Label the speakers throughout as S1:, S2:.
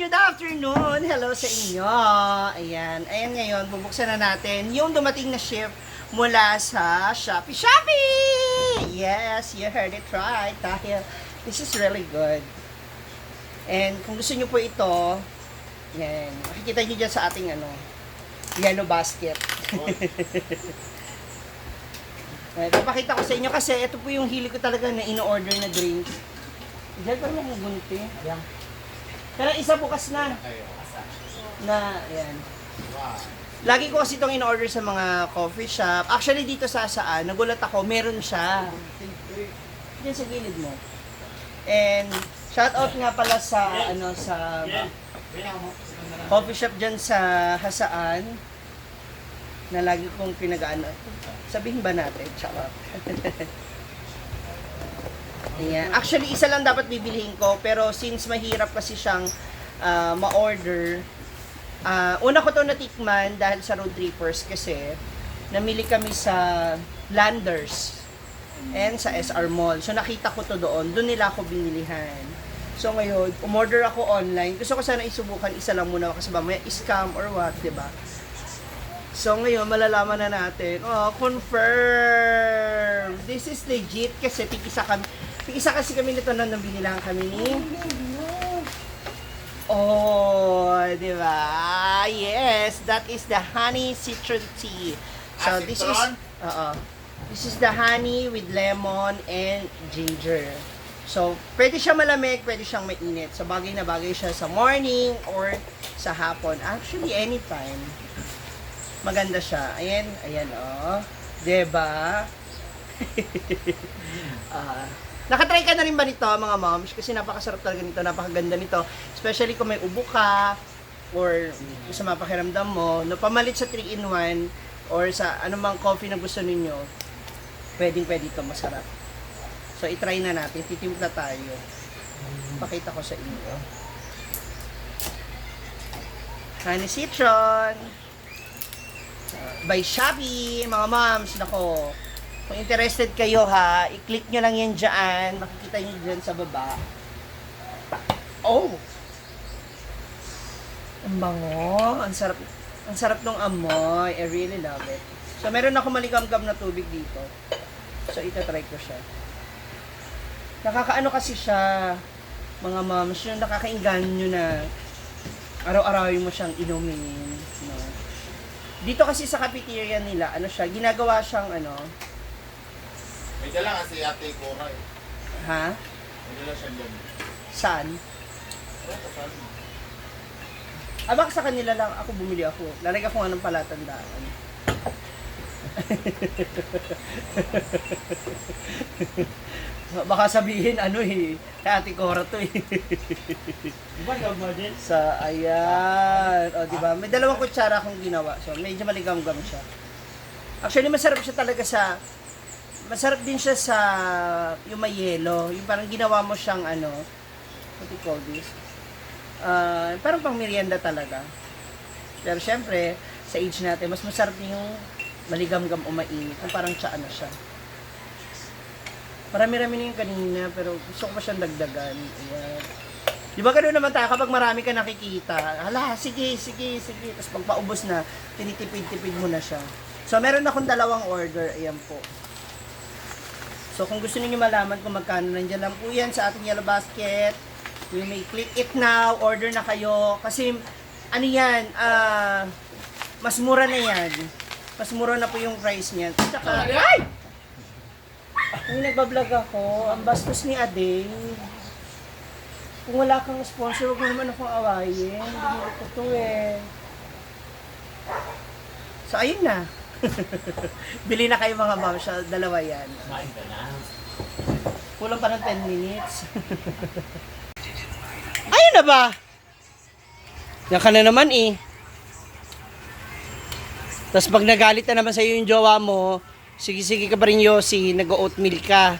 S1: good afternoon! Hello sa inyo! Ayan, ngayon, bubuksan na natin yung dumating na ship mula sa Shopee! Yes, you heard it right. Dahil, this is really good. And kung gusto nyo po ito, yan, makikita nyo dyan sa ating yellow basket. Papakita ko sa inyo kasi ito po yung hili ko talaga na in-order na drinks. Diyan pa lang gunti. Ayan. Pero isa bukas na. Ayan. Lagi ko kasi itong in-order sa mga coffee shop. Actually, dito sa Saan, nagulat ako, meron siya. Diyan sa gilid mo. And, shout out nga pala sa, sa coffee shop dyan sa Hasaan, na lagi kong pinag-ano. Sabihin ba natin? Charot. Ayan. Actually, isa lang dapat bibilihin ko, pero since mahirap kasi siyang ma-order, una ko to natikman dahil sa road trippers kasi namili kami sa Landers and sa SR Mall. So nakita ko to doon nila ako binilihan. So ngayon, umorder ako online. Gusto ko sana isubukan isa lang muna kasi mamaya scam or what, 'di ba? So ngayon, malalaman na natin. Oh, confirm! This is legit kasi tig-isa kasi kami nito nang binilang kami ni. Oh, di ba? Yes, that is the honey citron tea. So this is this is the honey with lemon and ginger. So, pwede siya malamig, pwede siyang mainit. So, bagay na bagay siya sa morning or sa hapon. Actually, anytime. Maganda siya. Ayan, oh. Diba? Nakatry ka na rin ba nito, mga moms? Kasi napakasarap talaga nito, napakaganda nito. Especially kung may ubo ka, or sa mapakiramdam mo, no, pamalit sa 3-in-1, or sa anumang coffee na gusto ninyo, pwedeng-pwede ito, masarap. So, itry na natin. Titimpla tayo. Pakita ko sa inyo. Honey Citron by Shopee, mga moms. Nako, kung interested kayo ha, i-click nyo lang yan dyan. Makikita nyo dyan sa baba. Oh! Ang bango. Ang sarap ng amoy. I really love it. So, meron ako maligam-gam na tubig dito. So, itatry ko siya. Nakakaano kasi siya, mga moms, yung nakakainganyo na araw-arawin mo siyang inumin. No? Dito kasi sa cafeteria nila, ginagawa siyang
S2: May dala kasi ate Cora eh.
S1: Ha?
S2: May dala siya dyan.
S1: Saan? Baka sa kanila lang ako bumili ako. Lalagay ako nga ng palatandaan. Baka sabihin kay Ate Cora to eh.
S2: Diba gagawin mo din?
S1: Sa ayan. O diba? May dalawang kutsara akong ginawa. So medyo maligam-gam siya. Actually masarap siya talaga masarap din siya sa yung may yelo. Yung parang ginawa mo siyang what do you call this? Parang pang merienda talaga. Pero syempre, sa age natin, mas masarap yung maligam-gam o mainit. Yung parang siya siya. Marami-rami na yung kanina, pero gusto ko pa siyang dagdagan. Ayan. Di ba ganoon naman tayo, kapag marami ka nakikita, hala, sige. Tapos pag paubos na, tinitipid-tipid mo na siya. So, meron akong dalawang order. Ayan po. So, kung gusto niyo malaman kung magkano, nandiyan lang po yan sa ating yellow basket. You may click it now, order na kayo. Kasi, mas mura na yan. Mas mura na po yung price niyan. Tsaka, ay! Kung nagbablog ako, ang bastos ni Ade. Kung wala kang sponsor, huwag mo naman akong awayin. Hindi ko to eh. So, ayun na. Bili na kayo mga ma'am, siya, dalawa yan. Kulang pa ng 10 minutes. Ayun na ba? Yan ka na naman eh. Tapos pag nagalit na naman sa'yo yung jowa mo, sige ka pa rin Yossi, nag-oatmeal ka.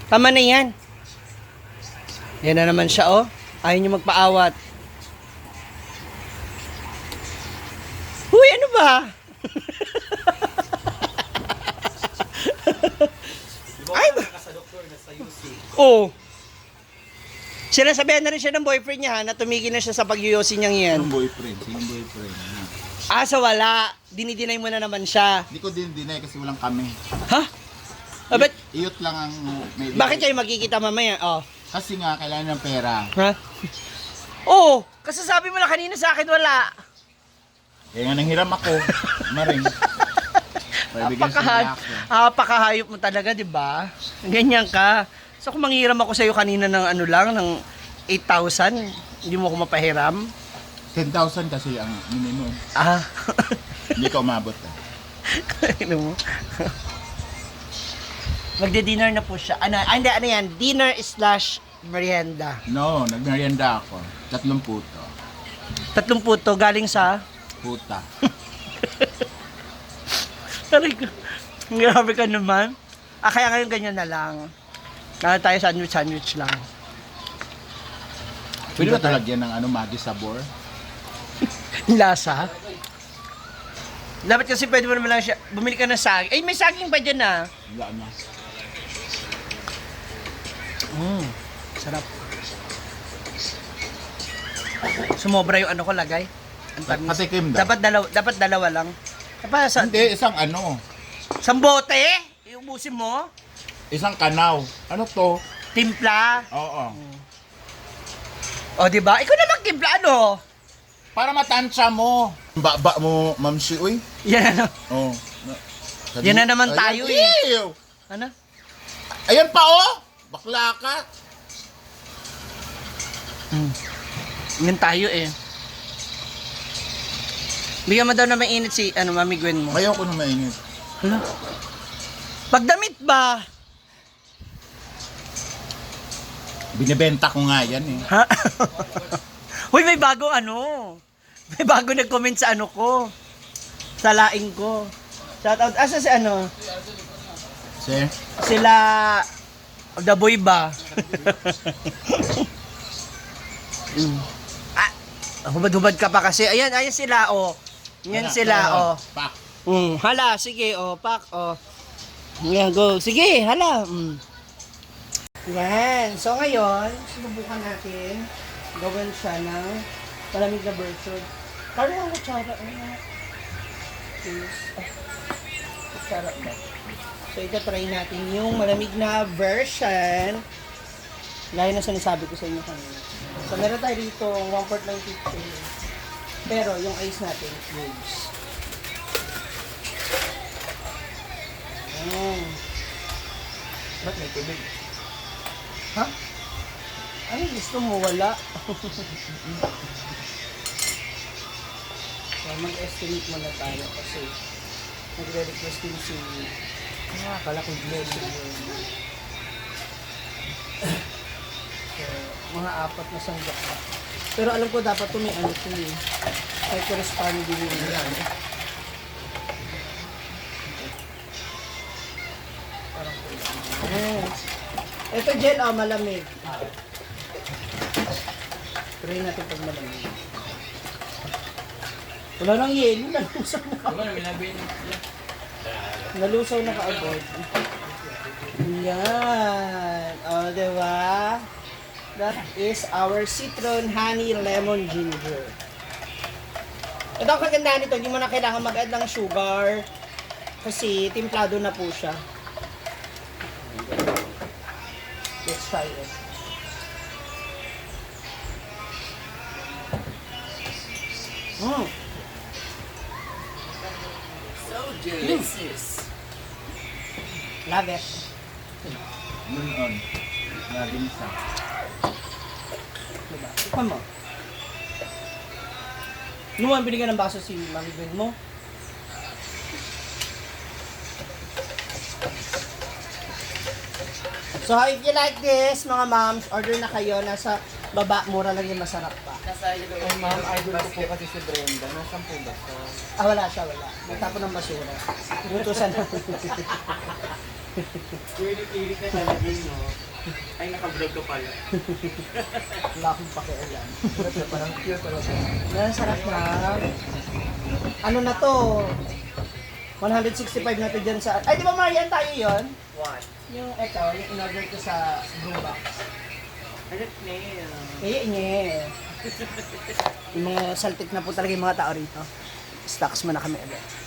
S1: Tama na yan. Yan na naman siya oh. Ayaw niyo magpaawat. Huy, ano ba? Ay ba?
S2: Sa doktor na sa UC.
S1: Oh. Sinasabihan na rin siya ng boyfriend niya ha, na tumigil na siya sa pagyoyosin niyang yan.
S2: Yung boyfriend, yung boyfriend.
S1: So wala. Dinidinay mo na naman siya.
S2: Hindi ko din dinay kasi walang kami.
S1: Ha? Ba't?
S2: Iyot lang ang may
S1: Bakit kayo magkikita mamaya? Oh.
S2: Kasi nga, kailangan ng pera.
S1: Ha? Oo. Kasi sabi mo na kanina sa akin wala.
S2: Kaya nga nanghiram ako. Maring.
S1: Napakahayop mo talaga, di ba? Ganyan ka. So kung manghiram ako sa'yo kanina ng ano lang, ng 8,000, hindi mo ako mapahiram?
S2: 10,000 kasi ang minimum.
S1: Ah.
S2: Hindi ka umabot.
S1: Ano mo? Magde-dinner na po siya. Ano yan? Dinner / merienda.
S2: No, nagmerienda ako. 3 puto.
S1: 3 puto galing sa...
S2: Puta.
S1: Aray ko. Grabe ka naman. Kaya ngayon ganyan na lang. Kaya tayo sandwich lang.
S2: Pwede ba talagyan ng Maggi sabor?
S1: Lasa. Dapat kasi pwede mo naman lang siya, bumili ka ng saging. Ay, may saging pa dyan ah.
S2: Wala na.
S1: Sarap. Sumobra yung ano ko lagay. Ang tamis.
S2: Patikim daw.
S1: Dapat dalawa lang. Sa
S2: Hindi, isang
S1: bote, iubusin mo.
S2: Isang kanaw. Ano to?
S1: Timpla.
S2: Oo.
S1: O, di ba? Ikaw na magtimpla, ano?
S2: Para matansya mo. Baba mo, mamsi, uy.
S1: Yan ano.
S2: Oh.
S1: Yan na naman tayo eh.
S2: Ew.
S1: Ano?
S2: Ayan pa oh. Bakla ka.
S1: Yan tayo eh. Bigyan mo daw na mainit si, Mami Gwen mo.
S2: Ayaw ko na mainit.
S1: Hala? Pagdamit ba?
S2: Binibenta ko nga yan eh.
S1: Ha? Uy, may bago May bago nag-comment sa ko. Sa laing ko. Shout out. Asa si
S2: Sir?
S1: Sila The Boy ba? Hubad-hubad ka pa kasi. Ayan sila Yan sila
S2: Pak.
S1: Hala, sige pak Yan, go. Sige, hala. Yan. So ngayon, subukan natin gawin siya ng malamig na version. Parang ang kutsara. Kutsara ba? So ito-try natin yung malamig na version. Gaya na sinasabi ko sa inyo kanina. So meron tayo dito 1/4 lang kitchen. Pero yung ice natin, cubes.
S2: Ba't may tubig?
S1: Ha? Ano gusto mo? Wala. So, mag-estimate muna tayo kasi nagre-request din si kalaki Glenn. So, mga 4 na sanggap na. Pero alam ko dapat ito may ito eh. Kaya corresponding yun yan. Parang ito gel, malamig. Try natin pag malamig. Wala nang yelo, nalusaw na. Nalusaw na kaagad. Yan. Diba? That is our citron, honey, lemon, ginger. Ito ang kagandahan nito, hindi mo na kailangan mag-add ng sugar kasi timplado na po siya. Let's try it.
S3: So delicious.
S1: Love it.
S2: Noon. Naging isa.
S1: Diba? Tikman mo. Nuwan, binigyan ng baso si Mami Gwen mo. So, if you like this, mga moms, order na kayo. Nasa baba, mura lang yung masarap pa.
S3: Oh, ma'am, idol ko po kasi si Brenda. Nasaan po ba?
S1: Wala siya, wala. Nagtapon ng basura. Butusan na.
S3: Pilit na talaga no? Ay, naka-vlog ko pala.
S1: Wala akong pakialam.
S3: Parang cute talaga.
S1: Yan, sarap na. Ano na to? 165 na to dyan sa... Ay, di ba Marian tayo yun?
S3: What?
S1: Yung in-order ko sa Brew Box.
S3: Anak niya.
S1: Nye. Yung mga saltik na po talaga yung mga tao rito. Stocks mo na kami agad.